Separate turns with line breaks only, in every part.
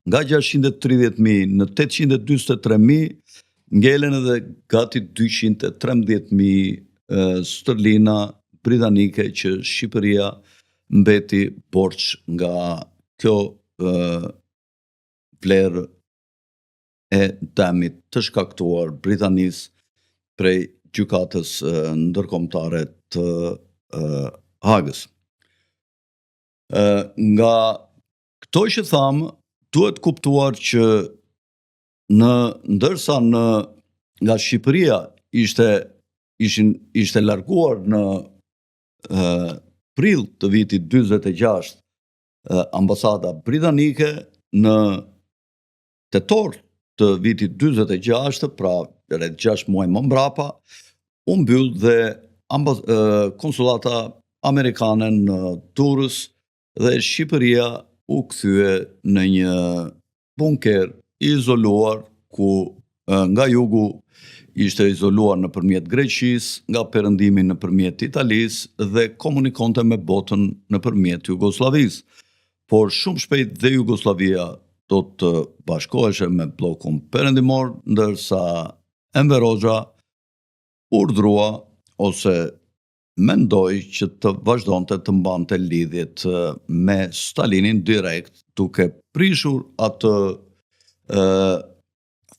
nga 630.000 në 843.000, ngelen edhe gati 213.000 sterlina britanike që Shqipëria mbeti borç nga kjo vlerë e dëmit të shkaktuar Britanisë prej gjykatës ndërkombëtare të Hagës. Nga këto që thamë, duhet kuptuar që ndërsa nga Shqipëria ishte larguar në prill të vitit 46 ambasada britanike, në tetor të vitit 46, pra rreth 6 muaj më mbrapa, u mbyll dhe konsulata amerikane në Durrës dhe Shqipëria u kthye në një bunker izoluar ku nga jugu ishte izoluar nëpërmjet Greqisë, nga perëndimi nëpërmjet Italisë dhe komunikonte me botën nëpërmjet Jugosllavisë. Por shumë shpejt dhe Jugoslavia do të bashkoheshe me bllokun perëndimor, ndërsa Enver Hoxha urdhrua ose mendoi që të vazhdonte të mbante lidhjet me Stalinin direkt, duke prishur atë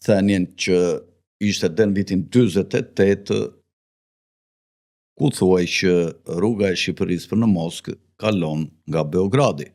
thënien që ishte den vitin 48, ku thuaj që rruga e Shqipërisë për në Moskë kalon nga Beogradi.